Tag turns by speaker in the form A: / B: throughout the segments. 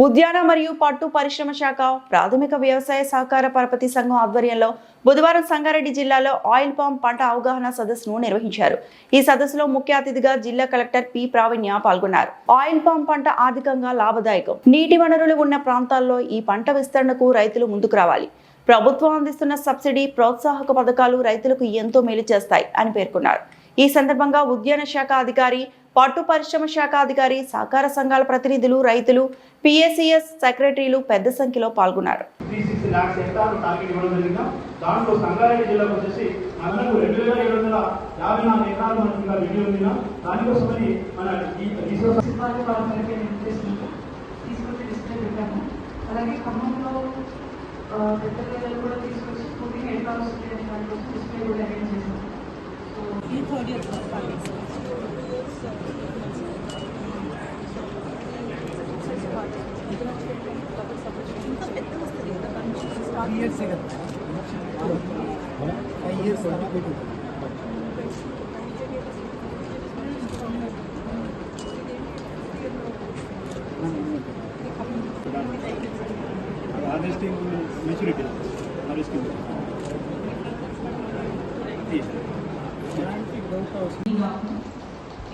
A: ఉద్యాన మరియు పట్టు పరిశ్రమ శాఖ ప్రాథమిక వ్యవసాయ సహకార పరపతి సంఘం ఆధ్వర్యంలో బుధవారం సంగారెడ్డి జిల్లాలో ఆయిల్ పామ్ పంట అవగాహన సదస్సును నిర్వహించారు. ఈ సదస్సులో ముఖ్య అతిథిగా జిల్లా కలెక్టర్ పి ప్రావీణ్య పాల్గొన్నారు. ఆయిల్ పామ్ పంట ఆర్థికంగా లాభదాయకం. నీటి వనరులు ఉన్న ప్రాంతాల్లో ఈ పంట విస్తరణకు రైతులు ముందుకు రావాలి. ప్రభుత్వం అందిస్తున్న సబ్సిడీ ప్రోత్సాహక పథకాలు రైతులకు ఎంతో మేలు చేస్తాయి అని పేర్కొన్నారు. ఈ సందర్భంగా ఉద్యాన శాఖ అధికారి, పట్టు పరిశ్రమ శాఖ అధికారి, సహకార సంఘాల ప్రతినిధులు, రైతులు, పిఎసిఎస్ సెక్రటరీలు పెద్ద సంఖ్యలో పాల్గొన్నారు.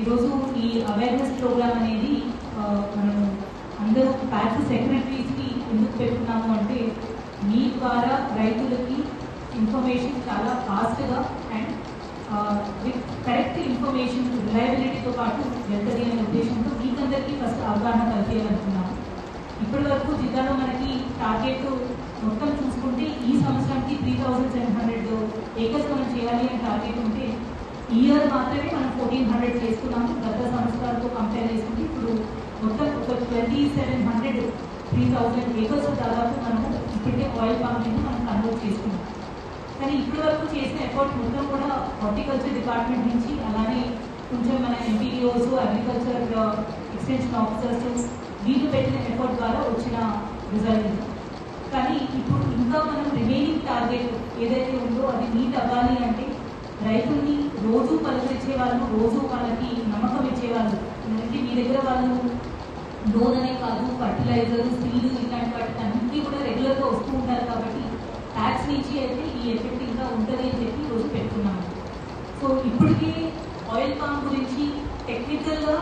B: ఈరోజు ఈ అవేర్నెస్ ప్రోగ్రామ్ అనేది మనం అందరూ ప్యాక్ సెక్రటరీస్కి ఎందుకు పెట్టుకున్నాము అంటే మీ ద్వారా రైతులకి ఇన్ఫర్మేషన్ చాలా ఫాస్ట్గా అండ్ విత్ కరెక్ట్ ఇన్ఫర్మేషన్ రిలయబిలిటీతో పాటు వెళ్తుంది అనే ఉద్దేశంతో మీకందరికీ ఫస్ట్ అవగాహన కలిగేయాలనుకున్నాము. ఇప్పటి వరకు జిల్లాలో మనకి టార్గెట్ మొత్తం చూసుకుంటే ఈ సంవత్సరానికి 3700 ఏకర్స్ మనం చేయాలి అని టార్గెట్ ఉంటే ఈ ఇయర్ మాత్రమే మనం 1400 చేసుకున్నాము. గత సంవత్సరాలతో కంపేర్ చేసుకుంటే ఇప్పుడు మొత్తం ఒక 2700 3000 ఏకర్స్ దాదాపు మనము ఇప్పటికే ఆయిల్ పామ్ కింద మనం కన్వర్ట్ చేసుకున్నాం. కానీ ఇప్పటి వరకు చేసిన ఎఫర్ట్ మొత్తం కూడా హార్టికల్చర్ డిపార్ట్మెంట్ నుంచి, అలానే కొంచెం మన ఎంపీడీఓస్, అగ్రికల్చర్ ఎక్స్టెన్షన్ ఆఫీసర్స్ వీళ్ళు పెట్టిన ఎఫర్ట్ ద్వారా వచ్చిన రిజల్ట్. కానీ ఇప్పుడు ఇంకా మనం రిమైనింగ్ టార్గెట్ ఏదైతే ఉందో అది మీట్ అవ్వాలి అంటే రైతుల్ని రోజు పలకరించే వాళ్ళు, రోజు వాళ్ళకి నమ్మకం ఇచ్చేవాళ్ళు. ఎందుకంటే మీ దగ్గర వాళ్ళు లోన్ అనే కాదు, ఫర్టిలైజర్, సీడ్ ఇట్లాంటి వాటి అన్నింటినీ కూడా రెగ్యులర్గా వస్తూ ఉంటారు. కాబట్టి ట్యాక్స్ నుంచి అయితే ఈ ఎఫెక్ట్ ఇంకా ఉంటుంది అని చెప్పి రోజు పెట్టుకున్నాము. సో ఇప్పటికే ఆయిల్ పామ్ గురించి టెక్నికల్గా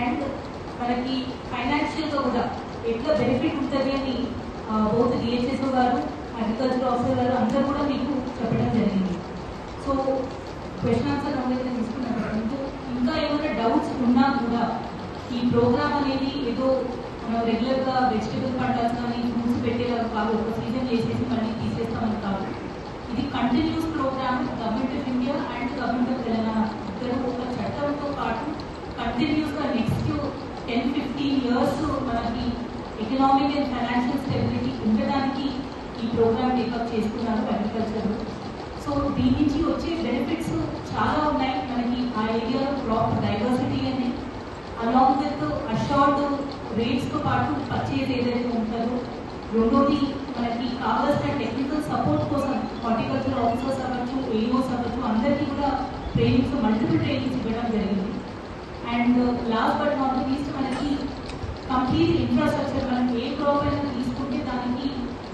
B: అండ్ మనకి ఫైనాన్షియల్గా కూడా ఎట్లా బెనిఫిట్ ఉంటుంది అని బోత్ డిహెచ్ఎస్ఓ గారు, అగ్రికల్చర్ ఆఫీసర్ గారు అందరూ కూడా మీకు చెప్పడం జరిగింది. సో క్వశ్చన్ ఆన్సర్ రౌండ్ అయితే తీసుకున్నాను. ఇంకా ఏమైనా డౌట్స్ ఉన్నా కూడా ఈ ప్రోగ్రామ్ అనేది ఏదో రెగ్యులర్గా వెజిటబుల్ పంటలు కానీ ఫ్రూట్స్ పెట్టేలాగా కాదు, ఒక సీజన్ చేసేసి మళ్ళీ తీసేస్తామని కాదు. ఇది continuous program. Government of India and government of Telangana ఇద్దరు ఒక చట్టంతో పాటు కంటిన్యూస్గా నెక్స్ట్ 10-15 years మనకి ఎకనామిక్ అండ్ ఫైనాన్షియల్ స్టెబిలిటీ ఉండడానికి ఈ ప్రోగ్రామ్ టేకప్ చేసుకున్నారు అగ్రికల్చర్లో. సో దీని నుంచి వచ్చే బెనిఫిట్స్ చాలా ఉన్నాయి. మనకి ఆ ఏరియాలో క్రాప్ డైవర్సిటీ అని, అలాంగ్ విత్ అష్యూర్డ్ రేట్స్తో పాటు పర్చేజ్ ఏదైతే ఉంటుందో, రెండోది మనకి కావాల్సిన టెక్నికల్ సపోర్ట్ కోసం హార్టికల్చర్ ఆఫీసర్స్ అవ్వచ్చు, ఏఓస్ అవ్వచ్చు, అందరికీ కూడా ట్రైనింగ్స్, మల్టిపుల్ ట్రైనింగ్స్ ఇవ్వడం జరిగింది. And last but not least మనకి కంప్లీట్ ఇన్ఫ్రాస్ట్రక్చర్, మనం ఏ క్రాప్ అయినా తీసుకుంటే దానికి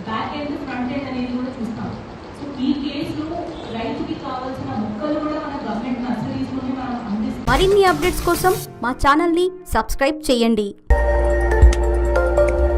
B: బ్యాక్ ఎండ్, ఫ్రంట్ ఎండ్ అనేది కూడా చూస్తాం. సో ఈ కేసులో రైతుకి కావాల్సిన మొక్కలు కూడా మన గవర్నమెంట్ నర్సరీస్లోనే మనం అందిస్తాం.
C: మరిన్ని అప్డేట్స్ కోసం మా ఛానల్ని సబ్స్క్రైబ్ చేయండి.